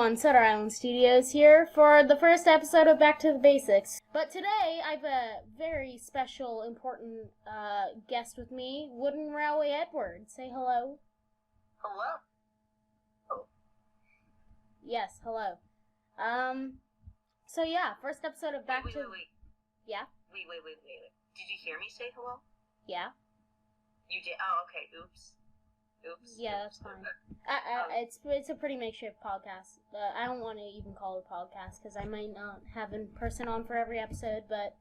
everyone, Sodor Island Studios here for the first episode of Back to the Basics. But today, I have a very special, important guest with me, Wooden Railway Edward. Say hello. Hello? Oh. Yes, hello. So yeah, first episode of Back to... Wait. Yeah? Wait. Did you hear me say hello? Yeah? You did? Oh, okay. Oops. Yeah, that's fine. It's a pretty makeshift podcast. I don't want to even call it a podcast because I might not have a person on for every episode, but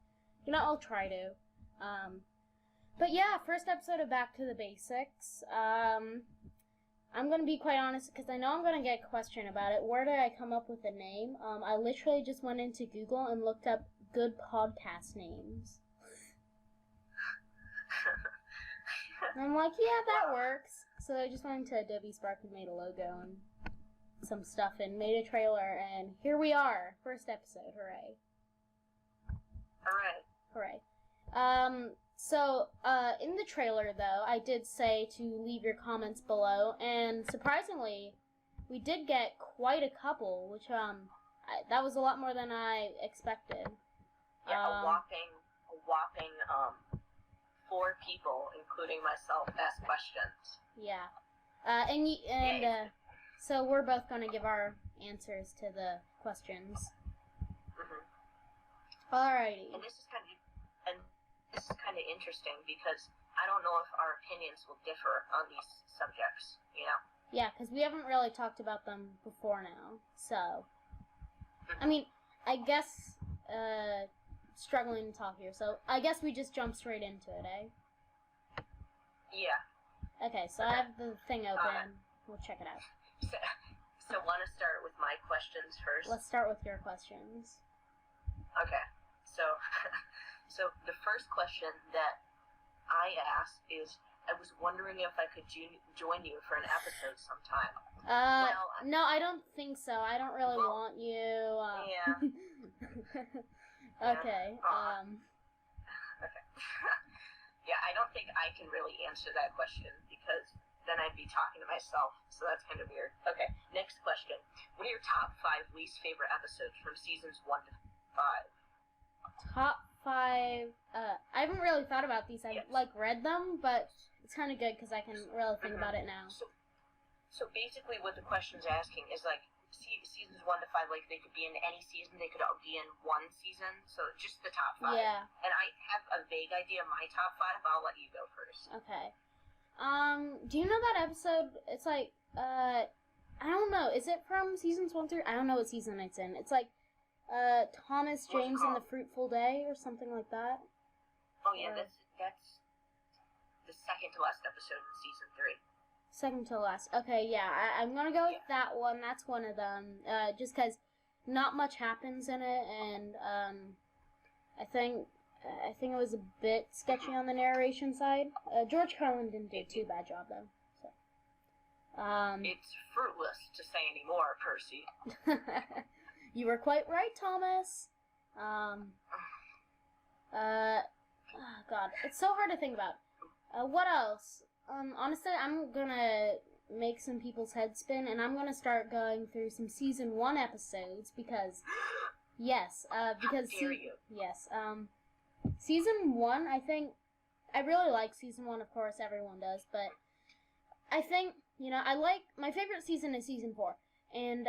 I'll try to. But yeah, first episode of Back to the Basics. I'm gonna be quite honest because I know I'm gonna get a question about it. Where did I come up with the name? I literally just went into Google and looked up good podcast names. And I'm like, yeah, that works. So I just went into Adobe Spark and made a logo and some stuff and made a trailer, and here we are. First episode, hooray. Hooray. So, in the trailer, though, I did say to leave your comments below, and surprisingly, we did get quite a couple, which, that was a lot more than I expected. Yeah, a whopping, 4 people, including myself, asked questions. Yeah. So we're both going to give our answers to the questions. Mm-hmm. Alrighty. And this is kind of interesting because I don't know if our opinions will differ on these subjects, Yeah, because we haven't really talked about them before now, so... I mean, I guess, struggling to talk here, so I guess we just jump straight into it, eh? Yeah. Okay, so I have the thing open. We'll check it out. So want to start with my questions first? Let's start with your questions. Okay. So the first question that I asked is, I was wondering if I could join you for an episode sometime. No, I don't think so. I don't really want you. Yeah. Okay. Okay. Yeah, I don't think I can really answer that question because then I'd be talking to myself, so that's kind of weird. Okay, next question. What are your top 5 least favorite episodes from seasons 1 to 5? Top 5, I haven't really thought about these. I've, read them, but it's kind of good because I can really think about it now. So basically what the question's asking is, seasons 1 to 5, they could be in any season, they could all be in one season, so just the top 5. Yeah. And I have a vague idea of my top 5, I'll let you go first. Okay. Do you know that episode? It's I don't know, is it from seasons 1 through, I don't know what season it's in. It's Thomas James and the Fruitful Day, or something like that. Oh yeah, that's the second to last episode in season 3. Second to last. Okay, yeah, I'm gonna go with that one. That's one of them. Just because not much happens in it, and I think it was a bit sketchy on the narration side. George Carlin didn't do too bad job though. So, it's fruitless to say any more, Percy. You were quite right, Thomas. God, it's so hard to think about. What else? Honestly, I'm gonna make some people's heads spin, and I'm gonna start going through some season 1 episodes because, yes, season 1, I think, I really like season 1, of course, everyone does, but I think, my favorite season is season 4, and,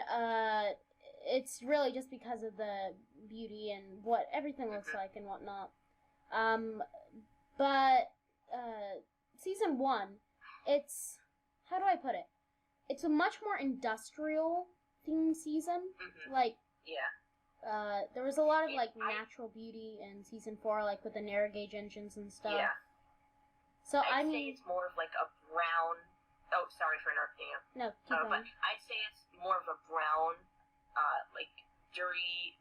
it's really just because of the beauty and what everything looks like and whatnot, but, season 1, it's, how do I put it? It's a much more industrial themed season. There was a lot of, natural beauty in season 4, with the narrow gauge engines and stuff. Yeah. So, I'd say it's more of, a brown, oh, sorry for interrupting you. No, keep going. But I'd say it's more of a brown, dirty,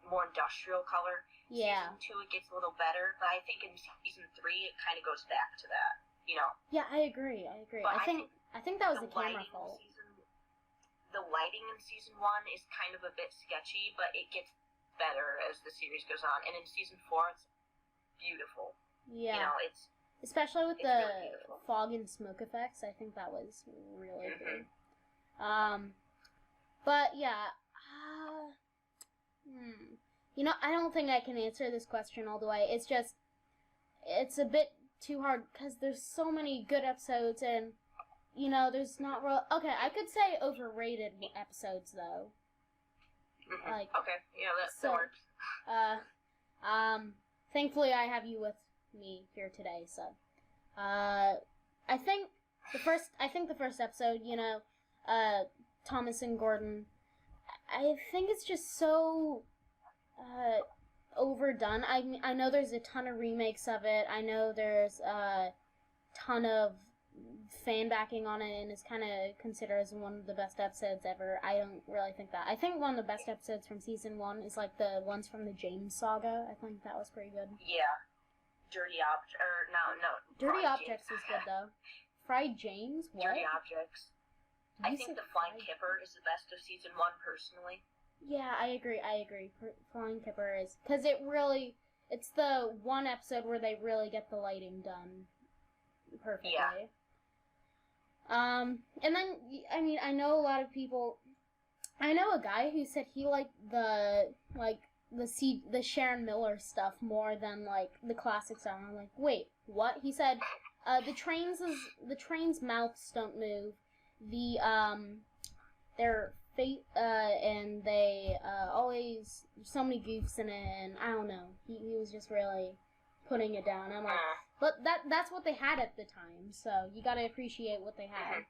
more industrial color. Yeah. Season 2, it gets a little better, but I think in season 3, it kind of goes back to that, Yeah, I agree. But I think that was the camera fault. The lighting in season 1 is kind of a bit sketchy, but it gets better as the series goes on. And in season 4, it's beautiful. Yeah. Especially with the fog and smoke effects, I think that was really good. But yeah, you know, I don't think I can answer this question all the way. It's just, it's a bit too hard because there's so many good episodes and, you know, there's not real. Okay, I could say overrated episodes though. Like, okay, yeah, that works. Thankfully I have you with me here today, so, I think the first episode, you know, Thomas and Gordon, I think it's just so, overdone. I know there's a ton of remakes of it. I know there's a ton of fan backing on it, and it's kind of considered as one of the best episodes ever. I don't really think that. I think one of the best episodes from season 1 is like the ones from the James saga. I think that was pretty good. Yeah. Dirty Objects was good though. Fried James? What? Dirty Objects. I think the Flying Kipper is the best of season 1, personally. Yeah, I agree. Flying Kipper is, because it's the one episode where they really get the lighting done perfectly. Yeah. And then, I mean, I know a lot of people, I know a guy who said he liked the Sharon Miller stuff more than, like, the classic stuff. I'm like, wait, what? He said, the train's mouths don't move. Their fate, and they, always, there's so many goofs in it, and I don't know. He was just really putting it down. I'm like, but that's what they had at the time, so you gotta appreciate what they had.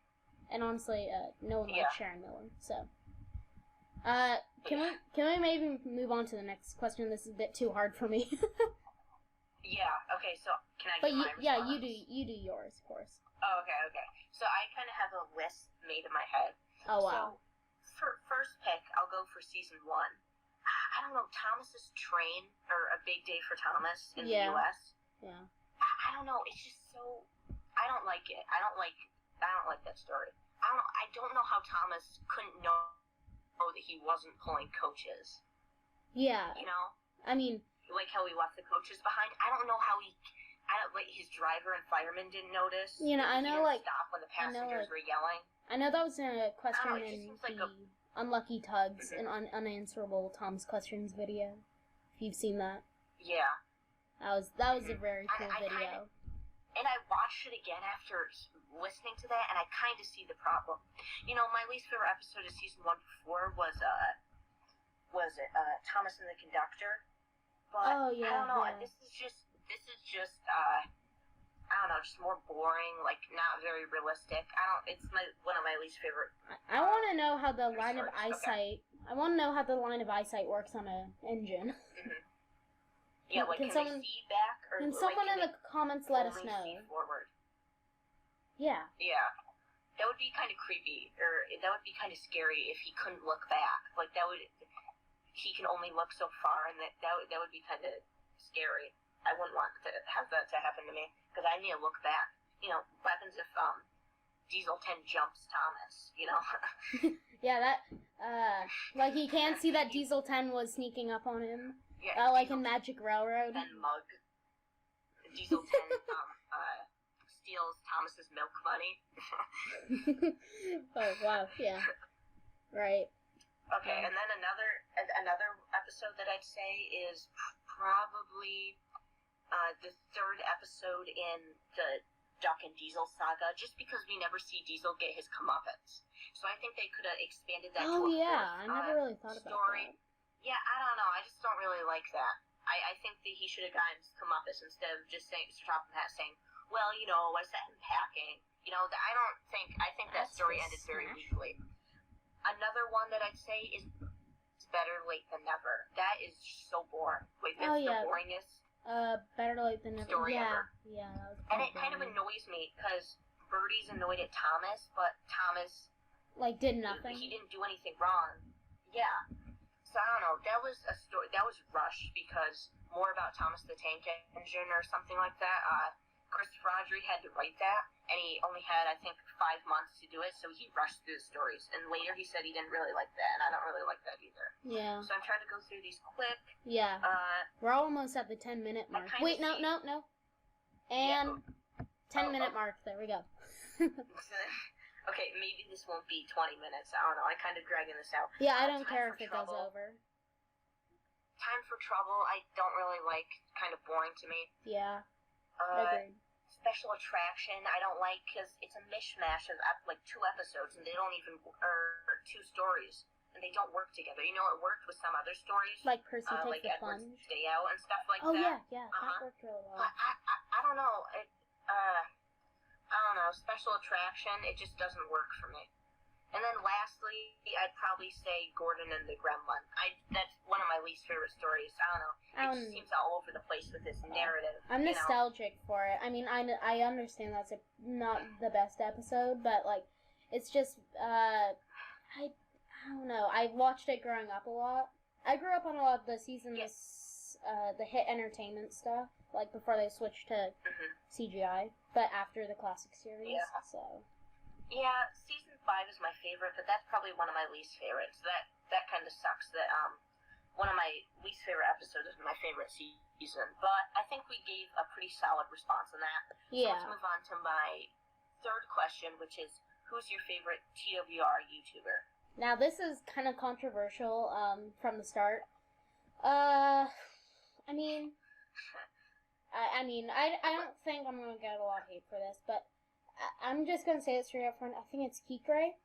And honestly, no one likes Sharon Miller, so. Can we maybe move on to the next question? This is a bit too hard for me. Yeah, okay, so can I give my response? Yeah, you do yours, of course. Oh, okay. So I kind of have a list made in my head. Oh, wow. So, for first pick, I'll go for season 1. I don't know, Thomas's train, or A Big Day for Thomas in the U.S. Yeah. I don't know, it's just so, I don't like it. I don't like that story. I don't know how Thomas couldn't know that he wasn't pulling coaches. Yeah. You know? I mean, like how he left the coaches behind. I don't know how his driver and fireman didn't notice. You know, I know, like, stop when the passengers were yelling. I know that was a question in like the Unlucky Tugs and Unanswerable Tom's Questions video. If you've seen that. Yeah. That was a very cool video. And I watched it again after listening to that, and I kind of see the problem. You know, my least favorite episode of season 1 before was Thomas and the Conductor. But I don't know. Yeah. This is just I don't know, just more boring, like not very realistic. It's one of my least favorite. I want to know how the line of eyesight. Okay. I want to know how the line of eyesight works on an engine. Mm-hmm. Yeah, like can someone see back, or can someone in the comments let us know? See forward. Yeah. Yeah, that would be kind of creepy, or that would be kind of scary if he couldn't look back. Like that would. He can only look so far, and that would be kind of scary. I wouldn't want to have that to happen to me, because I need to look back. You know, what happens if Diesel 10 jumps Thomas, you know? Yeah, that, like he can't see that Diesel 10 was sneaking up on him. Yeah, like in Magic Railroad. And mug. Diesel 10 steals Thomas's milk money. Oh, wow, yeah. Right. Okay, and then another episode that I'd say is probably the third episode in the Duck and Diesel saga, just because we never see Diesel get his comeuppance. So I think they could have expanded that to a I never really thought about story. That. Yeah, I don't know. I just don't really like that. I think that he should have gotten his comeuppance instead of just dropping that saying, well, you know, I set him packing. You know, I think that story ended very weakly. Another one that I'd say is Better Late Than Never. That is so boring. Like, that's the boringest Better Late Than Never. Story ever. Yeah, that was and it kind of annoys me, because Birdie's annoyed at Thomas, but Thomas... like, did nothing? He didn't do anything wrong. Yeah. So, I don't know. That was a story... That was rushed, because more about Thomas the Tank Engine or something like that. Christopher Audrey had to write that, and he only had, I think, 5 months to do it, so he rushed through the stories. And later he said he didn't really like that, and I don't really like that either. Yeah. So I'm trying to go through these quick. Yeah. We're almost at the 10-minute mark. Wait, no. And 10-minute mark. There we go. Okay, maybe this won't be 20 minutes. I don't know. I'm kind of dragging this out. Yeah, I don't care if it goes over. Time for Trouble, I don't really like. Kind of boring to me. Yeah. Agreed. Special Attraction, I don't like because it's a mishmash of like 2 episodes and they don't even, or 2 stories, and they don't work together. You know, it worked with some other stories. Like Percy Takes like the Edward's Plunge. Day Out and stuff like that. Oh, that. yeah, that worked really well. But I don't know. I don't know. Special Attraction, it just doesn't work for me. And then lastly, I'd probably say Gordon and the Gremlin. That's one of my least favorite stories. I don't know. It just seems all over the place with this narrative. I'm nostalgic for it. I mean, I understand that's not the best episode, but, like, it's just, I don't know. I watched it growing up a lot. I grew up on a lot of the seasons, the hit entertainment stuff, like, before they switched to CGI, but after the classic series, so... Yeah, season 5 is my favorite, but that's probably one of my least favorites. That kind of sucks. That one of my least favorite episodes is my favorite season. But I think we gave a pretty solid response on that. Yeah. So let's move on to my third question, which is, who's your favorite TWR YouTuber? Now this is kind of controversial from the start. I mean, I don't think I'm gonna get a lot of hate for this, but. I'm just going to say it straight up front. I think it's Kikray.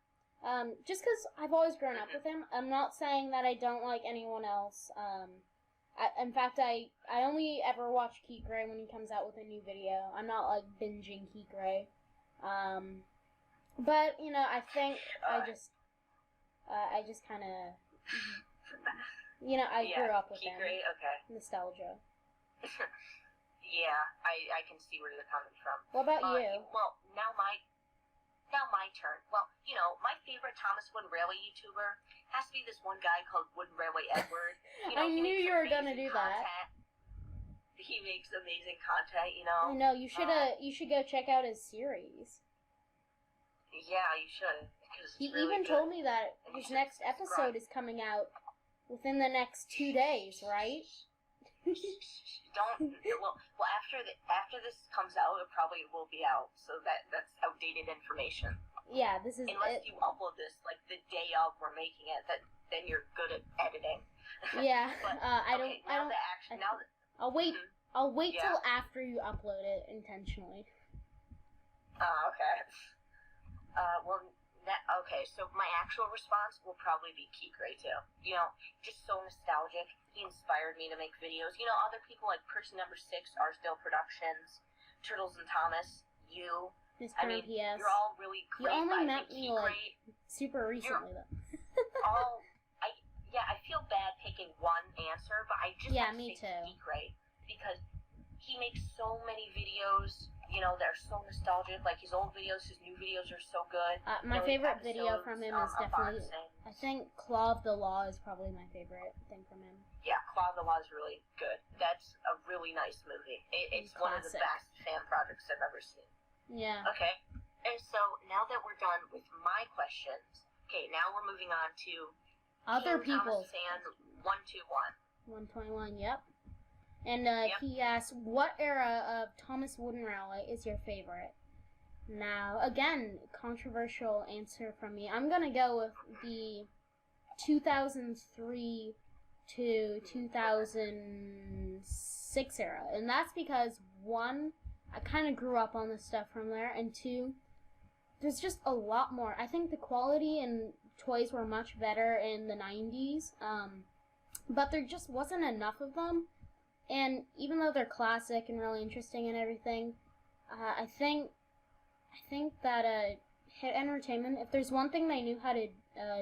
Just because I've always grown up with him. I'm not saying that I don't like anyone else. In fact, I only ever watch Kikray when he comes out with a new video. I'm not, like, binging Kikray. But, you know, I think I just kind of, you know, I grew up with Kikray, him. Okay. Nostalgia. Yeah, I can see where you're coming from. What about you? Well, now my turn. Well, you know, my favorite Thomas Wood Railway YouTuber has to be this one guy called Wood Railway Edward. You know, I knew you were gonna do that. He makes amazing content, you know. I know, you should go check out his series. Yeah, you should. He really even good. told me that his next episode is coming out within the next 2 days, right? Don't. Well, after this comes out, it probably will be out. So that's outdated information. Yeah, this is. Unless you upload this like the day of we're making it, then you're good at editing. Yeah, but, I don't. I'll wait. Mm-hmm. I'll wait till after you upload it intentionally. Okay. Okay, so my actual response will probably be Kikray too. You know, just so nostalgic. He inspired me to make videos. You know, other people like Person Number 6, Arsdale Productions, Turtles and Thomas, you. Mr. PS. You're all really great. You only met me like super recently though. I feel bad picking one answer, but I just have to say Kikray because he makes so many videos. You know, they're so nostalgic. Like, his old videos, his new videos are so good. My favorite video from him is definitely, I think Claw of the Law is probably my favorite thing from him. Yeah, Claw of the Law is really good. That's a really nice movie. It's one of the best fan projects I've ever seen. Yeah. Okay, and so now that we're done with my questions, okay, now we're moving on to other people's. Fan 121. 121, yep. And he asks, what era of Thomas Wooden Railway is your favorite? Now, again, controversial answer from me. I'm going to go with the 2003 to 2006 era. And that's because, one, I kind of grew up on this stuff from there, and two, there's just a lot more. I think the quality and toys were much better in the 90s, but there just wasn't enough of them. And even though they're classic and really interesting and everything, I think that Hit Entertainment, if there's one thing they knew how to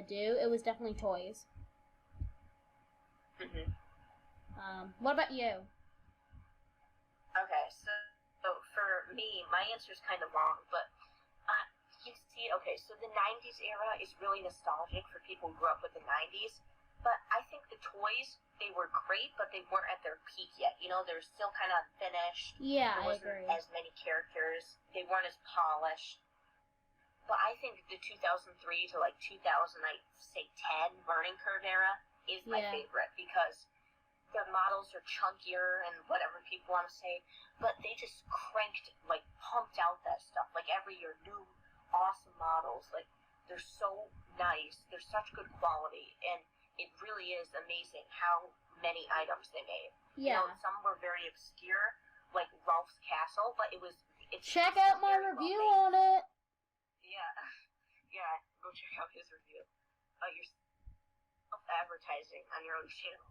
do, it was definitely toys. Mm-hmm. What about you? Okay, so for me, my answer is kind of long, but you see, okay, so the 90s era is really nostalgic for people who grew up with the 90s, but I think the toys, they were great, but they weren't at their peak yet. You know, they were still kind of unfinished. Yeah, I agree. There wasn't as many characters. They weren't as polished. But I think the 2003 to, like, 2000, I'd say 10 learning curve era is my favorite because their models are chunkier and whatever people want to say, but they just cranked, like, pumped out that stuff. Like, every year, new awesome models. Like, they're so nice. They're such good quality, and it really is amazing how many items they made. Yeah. You know, some were very obscure, like Ralph's Castle, but it's check out my review on it. Yeah. Yeah, go check out his review. You're self-advertising on your own channel.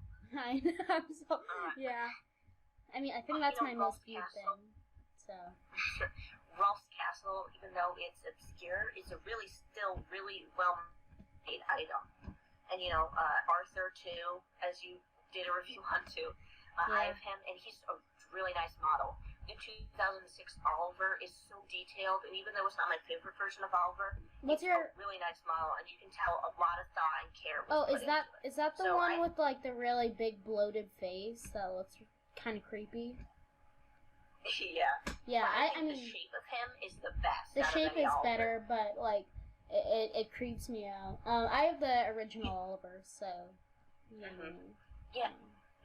I'm so, yeah. I mean, I think that's my most viewed thing, so. Ralph's Castle, even though it's obscure, is a still really well-made item. And, you know, Arthur, too, as you did a review on, too. I have him, and he's a really nice model. The 2006 Oliver is so detailed, and even though it's not my favorite version of Oliver, it's a really nice model, and you can tell a lot of thought and care was put into it. Is that the one with, like, the really big bloated face that looks kind of creepy? Yeah. Yeah, I mean, the shape of him is the best. The shape is better, but, like, it creeps me out. I have the original Oliver, so. Yeah.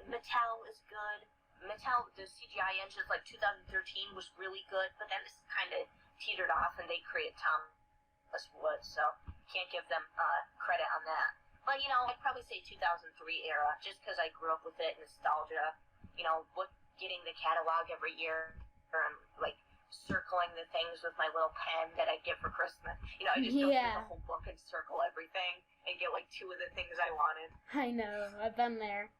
Mattel is good. Mattel, the CGI engine, like 2013, was really good, but then it's kind of teetered off, and they created Thomas Wood, so can't give them credit on that. But, you know, I'd probably say 2003 era, just because I grew up with it, nostalgia. You know, getting the catalog every year, and, like, circling the things with my little pen that I get for Christmas. You know, I just go through the whole book and circle everything and get, like, 2 of the things I wanted. I know, I've been there.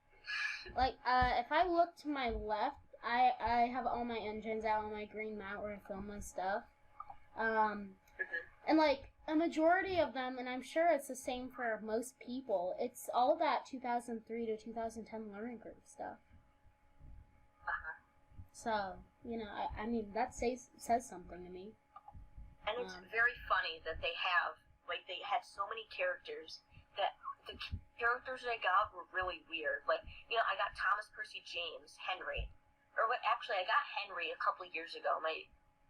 Like, if I look to my left, I have all my engines out on my green mat where I film my stuff. And, like, a majority of them, and I'm sure it's the same for most people, it's all that 2003 to 2010 learning curve stuff. So, you know, I mean, that says something to me. And it's very funny that they had so many characters that the characters I got were really weird. Like, you know, I got Thomas Percy James, Henry. Actually, I got Henry a couple of years ago. My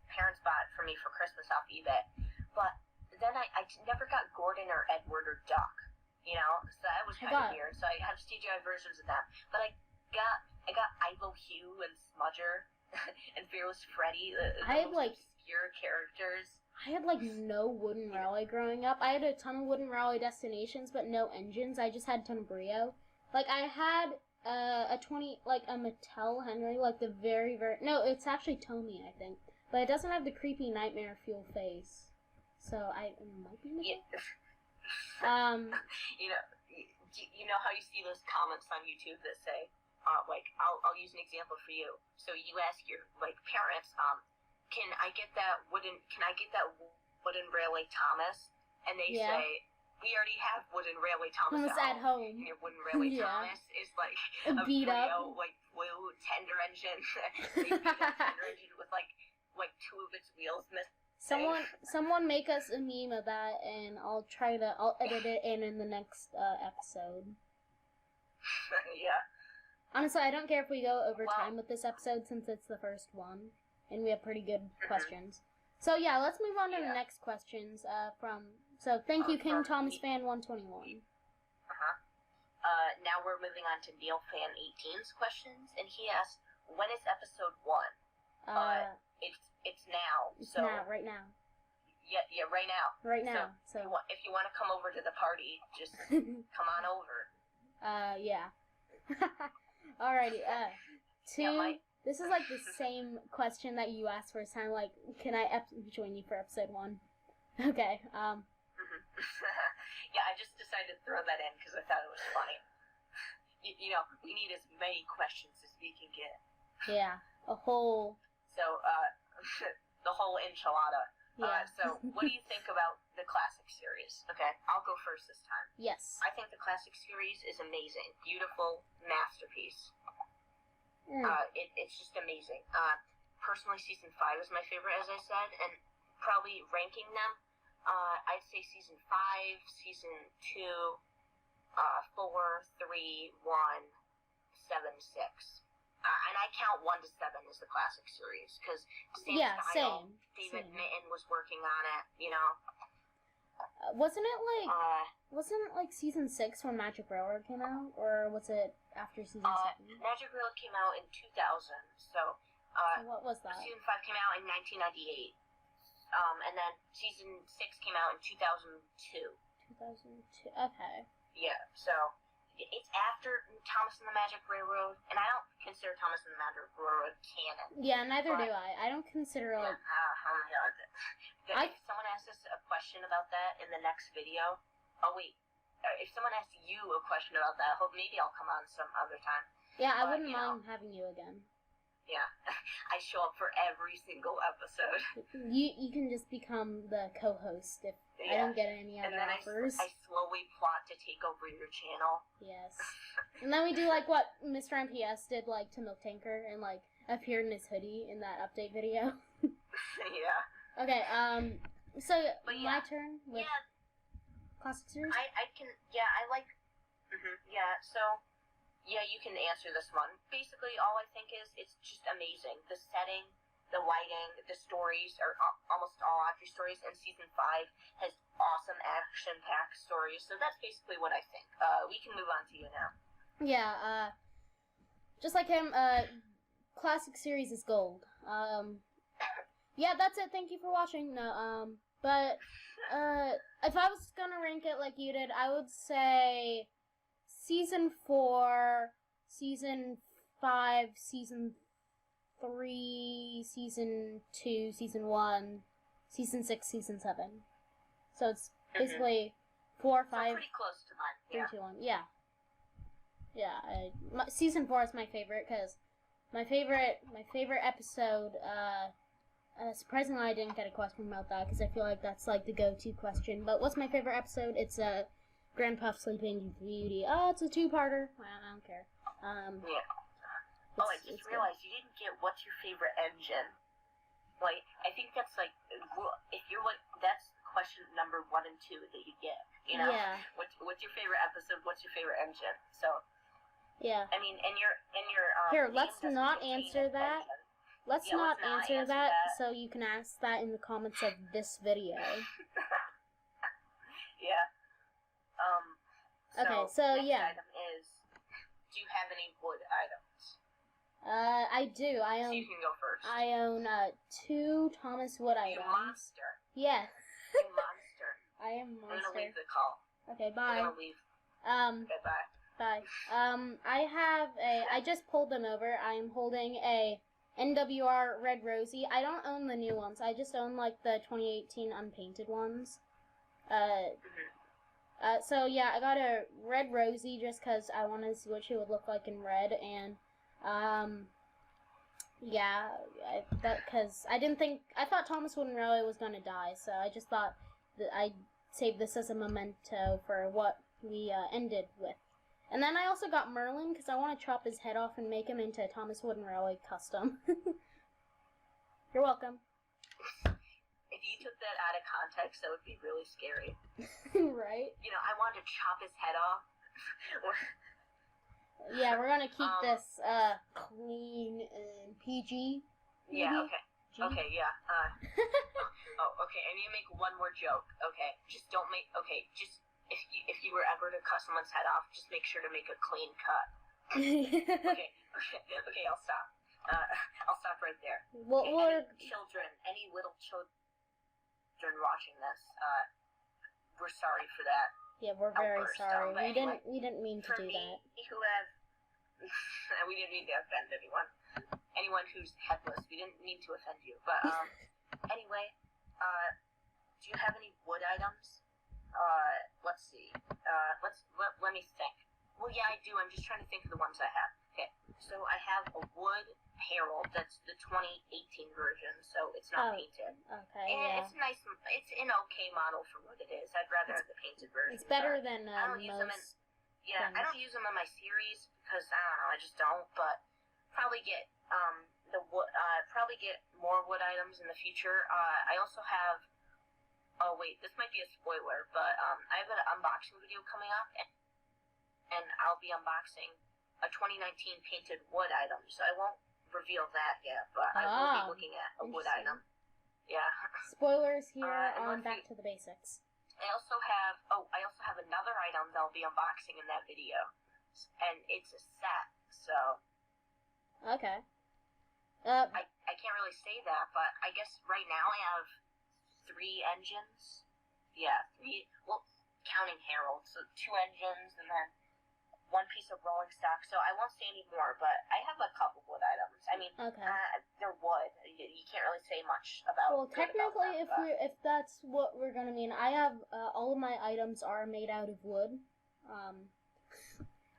parents bought it for me for Christmas off eBay. But then I never got Gordon or Edward or Duck, you know? So that was kind of weird. So I have CGI versions of them. But I got Ivo Hugh and Smudger and Fearless Freddy, the most obscure characters. I had, like, no wooden railway growing up. I had a ton of wooden railway destinations, but no engines. I just had a ton of Brio. Like, I had a Mattel Henry, like, the very, no, it's actually Tommy, I think. But it doesn't have the creepy nightmare fuel face. So, it might be Mattel. Yeah. You know how you see those comments on YouTube that say, like, I'll use an example for you. So you ask your, like, parents, can I get that wooden railway Thomas? And they say, we already have wooden railway Thomas at home. And your wooden railway Thomas is like a beat Brio, up, like, blue tender engine. Tender engine with like 2 of its wheels missing. Someone make us a meme of that, and I'll edit it in the next episode. Yeah. Honestly, I don't care if we go over time with this episode since it's the first one, and we have pretty good questions. So yeah, let's move on to the next questions. So thank you, King Thomas Fan 121. Now we're moving on to Neil Fan 18's questions, and he asked, when is episode 1? It's now. It's now, right now. Yeah, right now. Right now. So if you want to come over to the party, just come on over. Yeah. Alrighty, this is like the same question that you asked first time, like, can I join you for episode 1? Okay, Yeah, I just decided to throw that in because I thought it was funny. You know, we need as many questions as we can get. Yeah, a whole... So, the whole enchilada. Yeah. So, what do you think about the classic series? Okay, I'll go first this time. Yes. I think the classic series is amazing. Beautiful masterpiece. It's just amazing. Personally, season 5 is my favorite, as I said, and probably ranking them, I'd say season 5, season 2, 4, 3, 1, 7, 6. And I count 1 to 7 as the classic series, because same. David Mitton was working on it, you know. Wasn't it like season 6 when Magic Railroad came out, or was it after season 7? Magic Railroad came out in 2000, so what was that? Season 5 came out in 1998. And then season 6 came out in 2002. 2002. Okay. Yeah, so it's after Thomas and the Magic Railroad, and I don't consider Thomas and the Magic Railroad canon. Yeah, neither do I. I don't consider like. Oh my god. If someone asks us a question about that in the next video, if someone asks you a question about that, I hope maybe I'll come on some other time. Yeah, I wouldn't mind having you again. Yeah, I show up for every single episode. You can just become the co-host if I don't get any other offers. I slowly plot to take over your channel. Yes. And then we do like what Mr. MPS did like to Milk Tanker and like appeared in his hoodie in that update video. Yeah. Okay, so my turn with classic series? I like so yeah, you can answer this one. Basically, all I think is it's just amazing. The setting, the lighting, the stories are almost all Audrey stories, and season 5 has awesome action-packed stories. So that's basically what I think. We can move on to you now. Yeah, just like him, classic series is gold. Yeah, that's it. Thank you for watching. No, but if I was gonna rank it like you did, I would say Season 4, Season 5, Season 3, Season 2, Season 1, Season 6, Season 7. So it's basically 4, 5, so pretty close to mine. 3, 2, 1. Yeah. Yeah, Season 4 is my favorite, because my favorite episode, surprisingly I didn't get a question about that, because I feel like that's like the go-to question. But what's my favorite episode? It's Grandpa Sleeping Beauty. Oh, it's a 2-parter. I don't care. Yeah. I just realized you didn't get what's your favorite engine. Like, I think that's like, if you're like, that's question number 1 and 2 that you get. You know? Yeah. What's your favorite episode? What's your favorite engine? So. Yeah. I mean, and your here, let's not answer that. Let's not answer that. So you can ask that in the comments of this video. Yeah. Okay, so next yeah. Item is, do you have any wood items? I do. I own. So you can go first. I own 2 Thomas Wood items. You monster. Yeah. You monster. I am a monster. I'm gonna leave the call. Okay, bye. I'm gonna leave. Goodbye. Bye. I just pulled them over. I am holding a NWR Red Rosie. I don't own the new ones. I just own like the 2018 unpainted ones. So yeah, I got a Red Rosie just because I wanted to see what she would look like in red, and yeah, I thought Thomas Wooden Railway was gonna die, so I just thought that I'd save this as a memento for what we ended with. And then I also got Merlin because I want to chop his head off and make him into a Thomas Wooden Railway custom. You're welcome. If you took that out of context, that would be really scary. Right? You know, I wanted to chop his head off. Yeah, we're gonna keep this clean and PG. Maybe? Yeah, okay. G? Okay, yeah. Okay, I need to make one more joke. Okay, just don't make, just, if you were ever to cut someone's head off, just make sure to make a clean cut. Okay, I'll stop. I'll stop right there. Well, any little children watching this, we're sorry for that. Yeah, we're very sorry. We didn't mean to do that. We didn't mean to offend anyone. Anyone who's headless, we didn't mean to offend you. But anyway, do you have any wood items? Let's see. Let me think. Well, yeah, I do. I'm just trying to think of the ones I have. Okay, so I have a wood Herald. That's the 2018 version, so it's not painted. Okay, and it's nice. It's an okay model for what it is. I'd rather have the painted version. It's better than I don't use them in. Yeah, things. I don't use them in my series because I don't know. I just don't. But probably get probably get more wood items in the future. I also have. Oh wait, this might be a spoiler, but I have an unboxing video coming up, and I'll be unboxing a 2019 painted wood item. So I won't reveal that yet, but I will be looking at a wood item. Yeah. Spoilers here on Back to the Basics. I also have another item that I'll be unboxing in that video, and it's a set. So. Okay. I can't really say that, but I guess right now I have 3 engines. Yeah, 3. Well, counting Harold, so 2 engines and then 1 piece of rolling stock. So I won't say any more, but I have a couple wood items. I mean, they're wood. You can't really say much about. Well, technically, if that's what we're gonna mean, I have all of my items are made out of wood.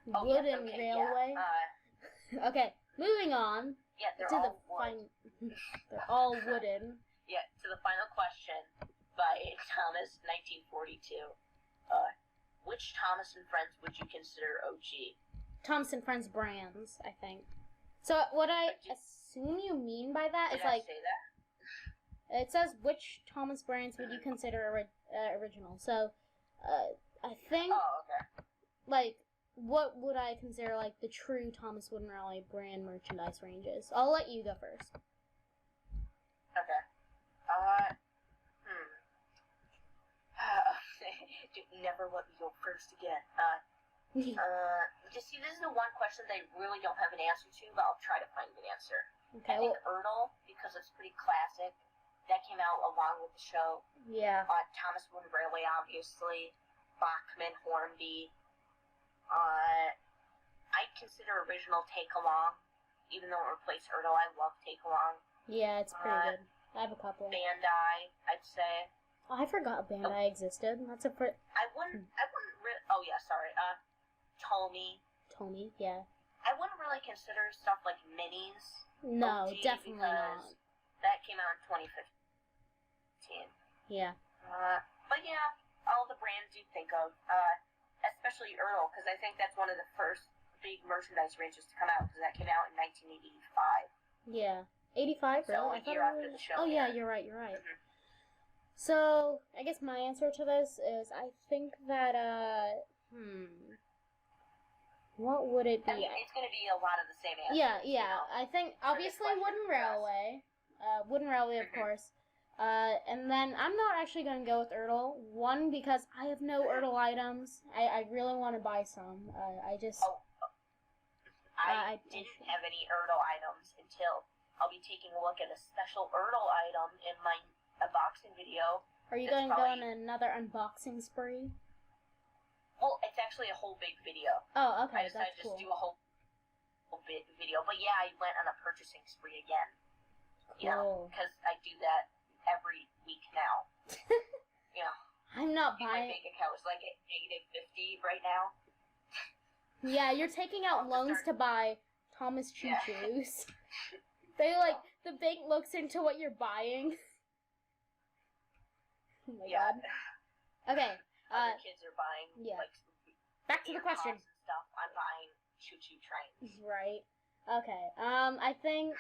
Wood and railway. Yeah. Okay, moving on. Yeah, they're all wood. They're all wooden. Yeah, to the final question by Thomas, 1942. Which Thomas and Friends would you consider OG? Thomas and Friends brands, I think. So what I assume you mean by that is like. Did I say that? It says which Thomas brands would you consider original. So, I think. Oh, okay. Like, what would I consider like the true Thomas Wood and Raleigh brand merchandise ranges? I'll let you go first. Okay. Never let me go first again. Just see, this is the one question that I really don't have an answer to, but I'll try to find an answer. Okay. I think Ertl, because it's pretty classic. That came out along with the show. Yeah. Thomas Wood and Railway, obviously. Bachman, Hornby. I consider original Take Along, even though it replaced Ertl. I love Take Along. Yeah, it's pretty good. I have a couple. Bandai, I'd say. Oh, I forgot Bandai existed. That's a I wouldn't oh yeah, sorry. Tomy, yeah. I wouldn't really consider stuff like minis. No, OG, definitely not. That came out in 2015. Yeah. But yeah, all the brands you think of, especially Ertl, because I think that's one of the first big merchandise ranges to come out, because that came out in 1985. Yeah. 85, really? So a year after the show. Oh yeah, you're right. Mm-hmm. So, I guess my answer to this is I think that, what would it be? I mean, it's going to be a lot of the same answers. Yeah. You know, I think, obviously, Wooden Railway. Wooden Railway, of course. And then I'm not actually going to go with Ertl. One, because I have no Ertl items. I really want to buy some. I just... I didn't have any Ertl items until I'll be taking a look at a special Ertl item in my unboxing video. Are you going to go on another unboxing spree? Well, it's actually a whole big video. Oh, okay, I decided that's to cool. just do a whole big video. But yeah, I went on a purchasing spree again. Cool. You know, because I do that every week now. You know. I'm not buying... My bank account was like at -50 right now. Yeah, you're taking out loans to buy Thomas Choo Choos. They the bank looks into what you're buying. Oh my god. Okay. Other kids are buying like back to the question. And stuff. I'm buying choo-choo trains. Right. Okay. I think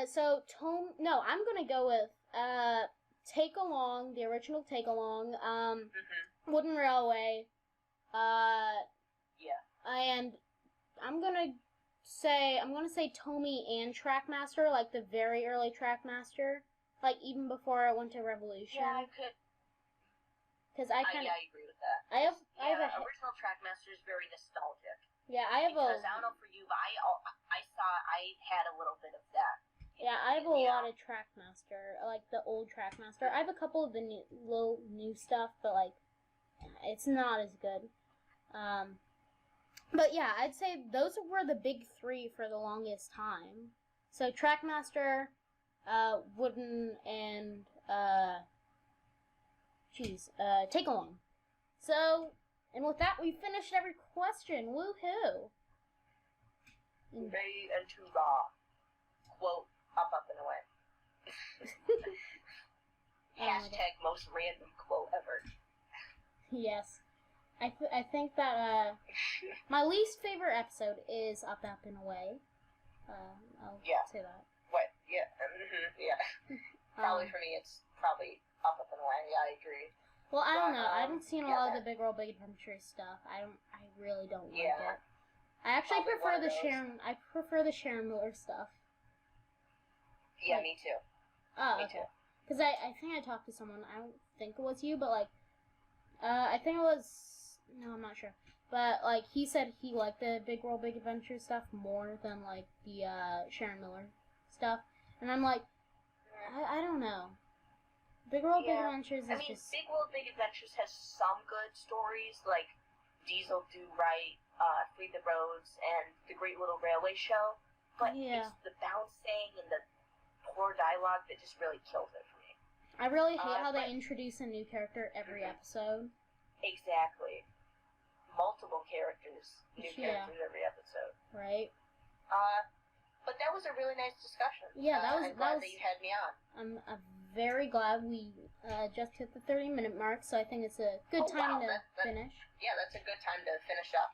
so I'm gonna go with Take Along, the original Take Along, Wooden Railway, and I'm gonna say Tomy and Trackmaster, like the very early Trackmaster. Like, even before I went to Revolution. Yeah, I could. Because I kind of... I agree with that. I have original Trackmaster is very nostalgic. Yeah, I have because I don't know for you, but I had a little bit of that. Yeah, I have a lot of Trackmaster, like the old Trackmaster. I have a couple of the little new stuff, but, like, it's not as good. But yeah, I'd say those were the big three for the longest time. So Trackmaster... Wooden, and, Take Along. So, and with that, we finished every question. Woohoo! Ready and to raw. Quote, up and away. Hashtag most random quote ever. Yes. I think that, my least favorite episode is Up and Away. I'll say that. What? Yeah. Yeah. Probably for me, it's probably Up and Away. Yeah, I agree. Well, I don't know. I haven't seen a lot of the Big Girl Big Adventure stuff. I really don't like it. I actually prefer the Sharon. I prefer the Sharon Miller stuff. Yeah, me too. Oh, okay. Because I think I talked to someone. I don't think it was you, but like, I think it was. No, I'm not sure. But like, he said he liked the Big Girl Big Adventure stuff more than like the Sharon Miller stuff, and I'm like, I don't know. Big World, Big Adventures is just... Big World, Big Adventures has some good stories, like Diesel Do Right, Free the Roads, and The Great Little Railway Show. But it's the bouncing and the poor dialogue that just really kills it for me. I really hate how they introduce a new character every episode. Exactly. Multiple characters, new characters every episode. Right. But that was a really nice discussion. Yeah, I'm glad that you had me on. I'm very glad we just hit the 30-minute mark, so I think it's a good time to finish. Yeah, that's a good time to finish up.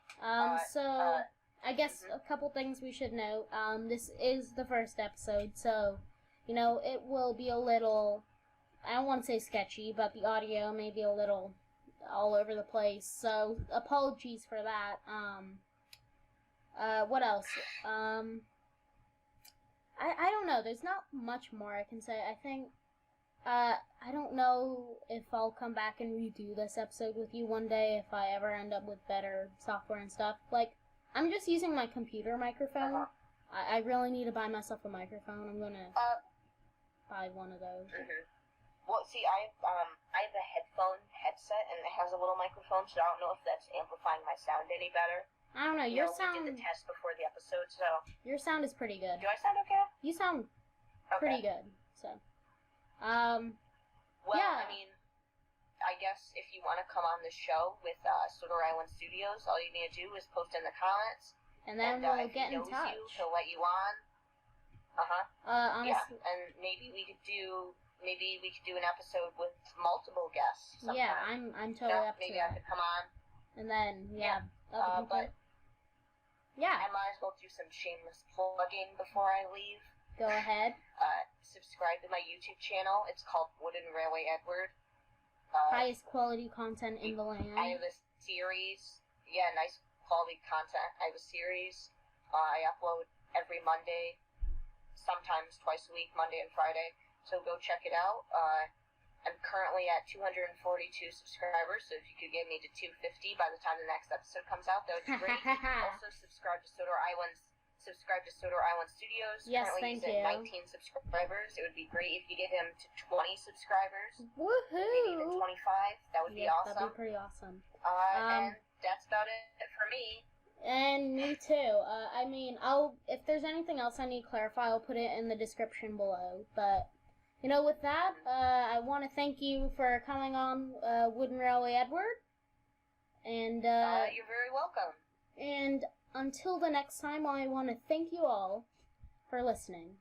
I guess a couple things we should note. This is the first episode, so, it will be a little, I don't want to say sketchy, but the audio may be a little all over the place, so apologies for that. What else? I don't know, there's not much more I can say. I think, I don't know if I'll come back and redo this episode with you one day, if I ever end up with better software and stuff. Like, I'm just using my computer microphone. I really need to buy myself a microphone. I'm gonna buy one of those. Well, see, I have a headset, and it has a little microphone, so I don't know if that's amplifying my sound any better. I don't know, We did the test before the episode, so... Your sound is pretty good. Do I sound okay? You sound pretty good, so... Well, I mean, I guess if you want to come on the show with Sodor Island Studios, all you need to do is post in the comments. And then we'll get in touch. He'll let you on. Honestly... Yeah, and maybe we could do an episode with multiple guests sometime. Yeah, I'm totally up to maybe I could come on. And then, but I might as well do some shameless plugging before I leave. Go ahead. Subscribe to my YouTube channel. It's called Wooden Railway Edward. Highest quality content in the land. I have a series. Yeah, nice quality content. I have a series. I upload every Monday, sometimes twice a week, Monday and Friday. So go check it out. I'm currently at 242 subscribers, so if you could get me to 250 by the time the next episode comes out, that would be great. Also, subscribe to Sodor Island Studios. Yes, currently thank you. At 19 subscribers. It would be great if you get him to 20 subscribers. Woohoo! Maybe even 25. That would be awesome. That'd be pretty awesome. And that's about it for me. And me too. I mean, if there's anything else I need to clarify, I'll put it in the description below. But, with that, I want to thank you for coming on Wooden Railway Edward. And, you're very welcome. And until the next time, I want to thank you all for listening.